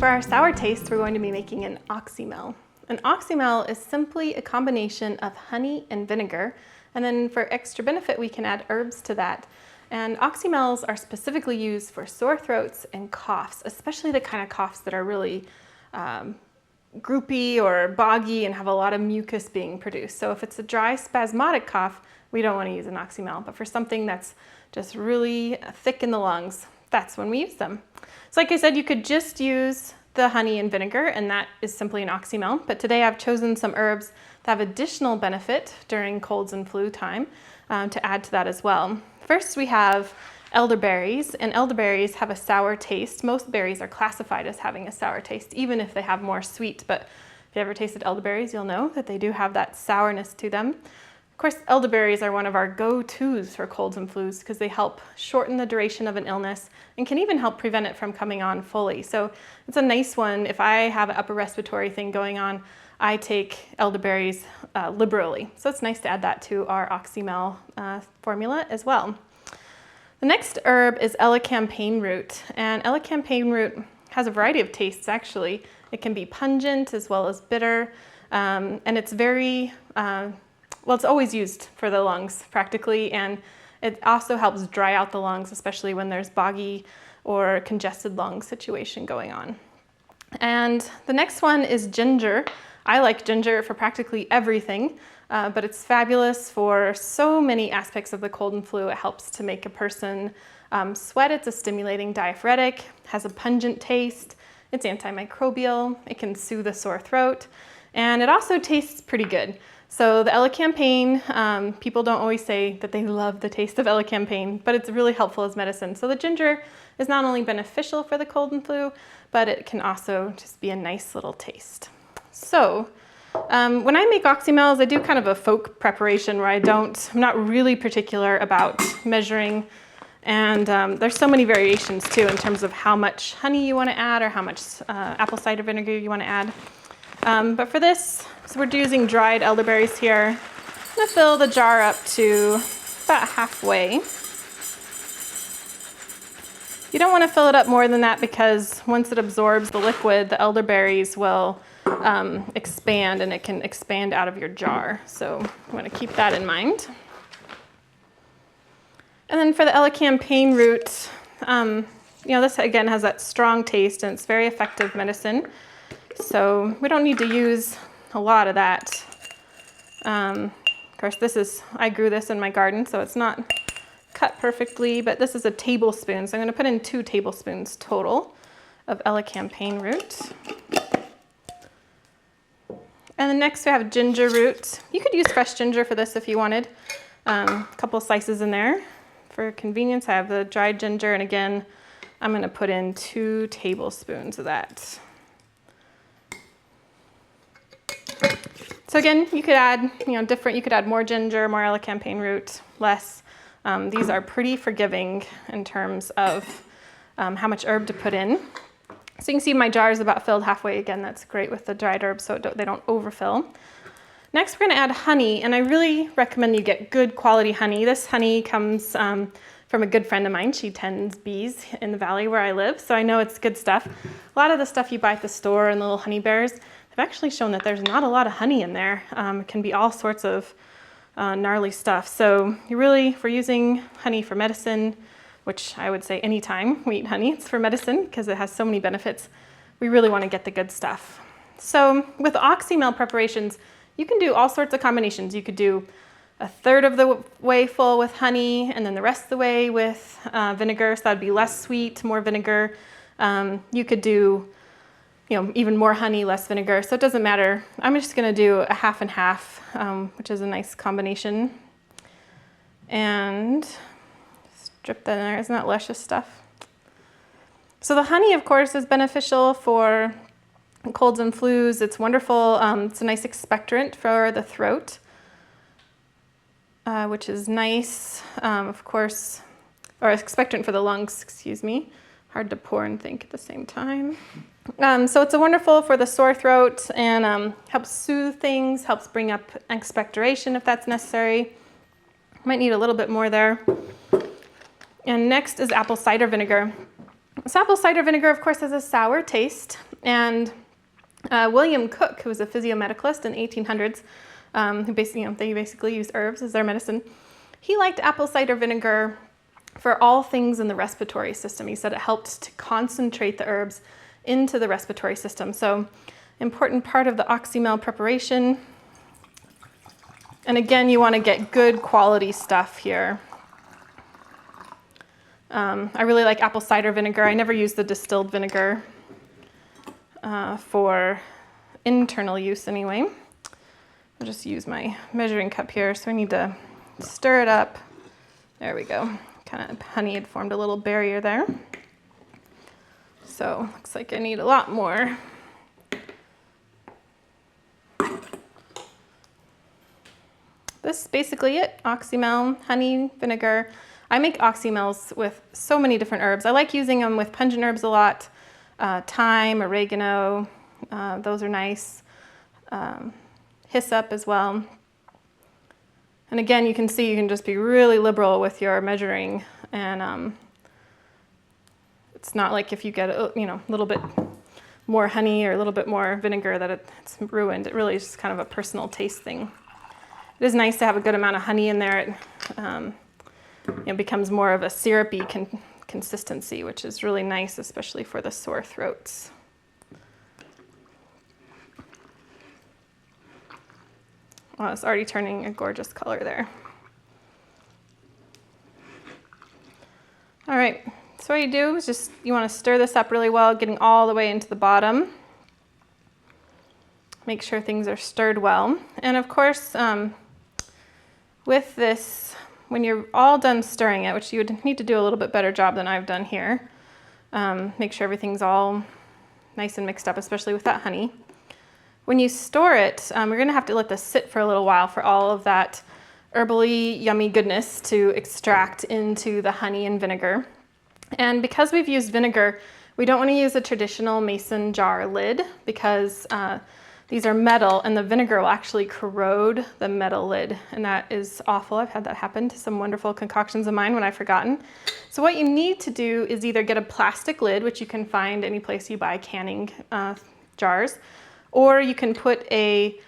For our sour taste, we're going to be making an oxymel. An oxymel is simply a combination of honey and vinegar, and then for extra benefit, we can add herbs to that. And oxymels are specifically used for sore throats and coughs, especially the kind of coughs that are really groupy or boggy and have a lot of mucus being produced. So if it's a dry spasmodic cough, we don't want to use an oxymel, but for something that's just really thick in the lungs, that's when we use them. So like I said, you could just use the honey and vinegar, and that is simply an oxymel. But today I've chosen some herbs that have additional benefit during colds and flu time to add to that as well. First, we have elderberries, and elderberries have a sour taste. Most berries are classified as having a sour taste, even if they have more sweet. But if you ever tasted elderberries, you'll know that they do have that sourness to them. Of course, elderberries are one of our go-tos for colds and flus because they help shorten the duration of an illness and can even help prevent it from coming on fully. So it's a nice one. If I have an upper respiratory thing going on, I take elderberries liberally. So it's nice to add that to our oxymel formula as well. The next herb is elecampane root, and elecampane root has a variety of tastes actually. It can be pungent as well as bitter, and it's very well, it's always used for the lungs practically, and it also helps dry out the lungs, especially when there's boggy or congested lung situation going on. And the next one is ginger. I like ginger for practically everything, but it's fabulous for so many aspects of the cold and flu. It helps to make a person sweat. It's a stimulating diaphoretic, has a pungent taste. It's antimicrobial. It can soothe a sore throat, and it also tastes pretty good. So the elecampane, people don't always say that they love the taste of elecampane, but it's really helpful as medicine. So the ginger is not only beneficial for the cold and flu, but it can also just be a nice little taste. So when I make oxymels, I do kind of a folk preparation where I'm not really particular about measuring, and there's so many variations too in terms of how much honey you want to add or how much apple cider vinegar you want to add. But for this, so we're using dried elderberries here. I'm going to fill the jar up to about halfway. You don't want to fill it up more than that because once it absorbs the liquid, the elderberries will expand, and it can expand out of your jar. So I'm going to keep that in mind. And then for the elecampane root, this again has that strong taste, and it's very effective medicine. So we don't need to use a lot of that. Of course, I grew this in my garden, so it's not cut perfectly, but this is a tablespoon. So I'm going to put in 2 tablespoons total of elecampane root. And then next we have ginger root. You could use fresh ginger for this if you wanted. A couple slices in there. For convenience, I have the dried ginger, and again, I'm going to put in 2 tablespoons of that. So again, you could add, you could add more ginger, more elecampane root, less. These are pretty forgiving in terms of how much herb to put in. So you can see my jar is about filled halfway. Again, that's great with the dried herbs so they don't overfill. Next, we're going to add honey, and I really recommend you get good quality honey. This honey comes from a good friend of mine. She tends bees in the valley where I live, so I know it's good stuff. A lot of the stuff you buy at the store and the little honey bears, I've actually shown that there's not a lot of honey in there. It can be all sorts of gnarly stuff. So if we're using honey for medicine, which I would say anytime we eat honey, it's for medicine because it has so many benefits, we really want to get the good stuff. So with oxymel preparations, you can do all sorts of combinations. You could do 1/3 of the way full with honey, and then the rest of the way with vinegar, so that'd be less sweet, more vinegar. You could do even more honey, less vinegar, so it doesn't matter. I'm just going to do a half and half, which is a nice combination. And just drip that in there. Isn't that luscious stuff? So the honey, of course, is beneficial for colds and flus. It's wonderful. It's a nice expectorant for the throat, which is nice, of course, or expectorant for the lungs, excuse me. Hard to pour and think at the same time. So it's wonderful for the sore throat and helps soothe things, helps bring up expectoration if that's necessary. Might need a little bit more there. And next is apple cider vinegar. So apple cider vinegar, of course, has a sour taste, and William Cook, who was a physiomedicalist in the 1800s, who basically, they basically used herbs as their medicine. He liked apple cider vinegar for all things in the respiratory system. He said it helped to concentrate the herbs into the respiratory system. So important part of the Oxymel preparation. And again, you want to get good quality stuff here. I really like apple cider vinegar. I never use the distilled vinegar for internal use anyway. I'll just use my measuring cup here. So I need to stir it up. There we go. Kind of honey had formed a little barrier there. So looks like I need a lot more. This is basically it. Oxymel, honey, vinegar. I make oxymels with so many different herbs. I like using them with pungent herbs a lot. Thyme, oregano, those are nice. Hyssop as well. And again, you can see you can just be really liberal with your measuring, and it's not like if you get a little bit more honey or a little bit more vinegar that it's ruined. It really is just kind of a personal taste thing. It is nice to have a good amount of honey in there. It becomes more of a syrupy consistency, which is really nice, especially for the sore throats. Well, it's already turning a gorgeous color there. All right, so what you do is just, you want to stir this up really well, getting all the way into the bottom. Make sure things are stirred well. And of course, with this, when you're all done stirring it, which you would need to do a little bit better job than I've done here, make sure everything's all nice and mixed up, especially with that honey. When you store it, we're gonna have to let this sit for a little while for all of that herbally yummy goodness to extract into the honey and vinegar. And because we've used vinegar, we don't want to use a traditional mason jar lid because these are metal and the vinegar will actually corrode the metal lid, and that is awful. I've had that happen to some wonderful concoctions of mine when I've forgotten. So what you need to do is either get a plastic lid, which you can find any place you buy canning jars, or you can put a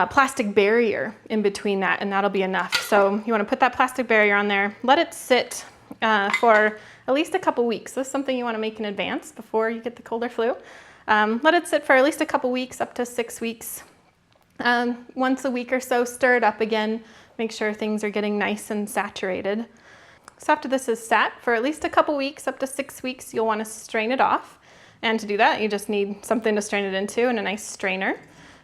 plastic barrier in between that, and that'll be enough. So you want to put that plastic barrier on there, let it sit for at least a couple weeks. This is something you want to make in advance before you get the cold or flu. Let it sit for at least a couple weeks, up to 6 weeks. Once a week or so, stir it up again. Make sure things are getting nice and saturated. So after this is sat for at least a couple weeks, up to 6 weeks, you'll want to strain it off. And to do that, you just need something to strain it into and a nice strainer.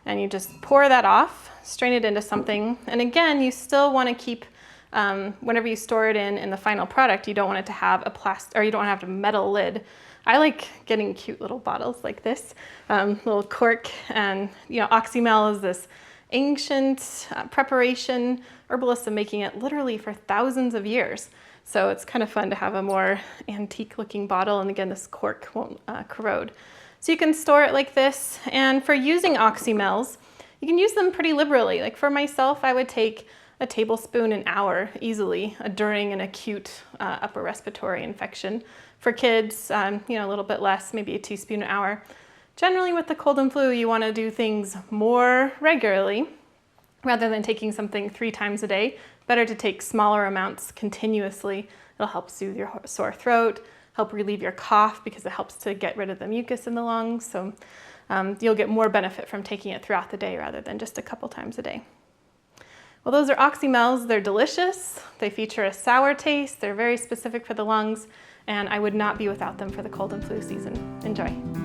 And you just pour that off, strain it into something. And again, you still want to keep, whenever you store it in the final product, you don't want it to have a plastic, or you don't want to have a metal lid. I like getting cute little bottles like this, little cork, and Oxymel is this ancient preparation. Herbalists have been making it literally for thousands of years. So it's kind of fun to have a more antique looking bottle, and again, this cork won't corrode. So you can store it like this, and for using oxymels, you can use them pretty liberally. Like for myself, I would take a tablespoon an hour easily during an acute upper respiratory infection. For kids, a little bit less, maybe a teaspoon an hour. Generally with the cold and flu, you want to do things more regularly rather than taking something 3 times a day. Better to take smaller amounts continuously. It'll help soothe your sore throat, help relieve your cough because it helps to get rid of the mucus in the lungs. So you'll get more benefit from taking it throughout the day rather than just a couple times a day. Well, those are oxymels. They're delicious. They feature a sour taste. They're very specific for the lungs, and I would not be without them for the cold and flu season. Enjoy.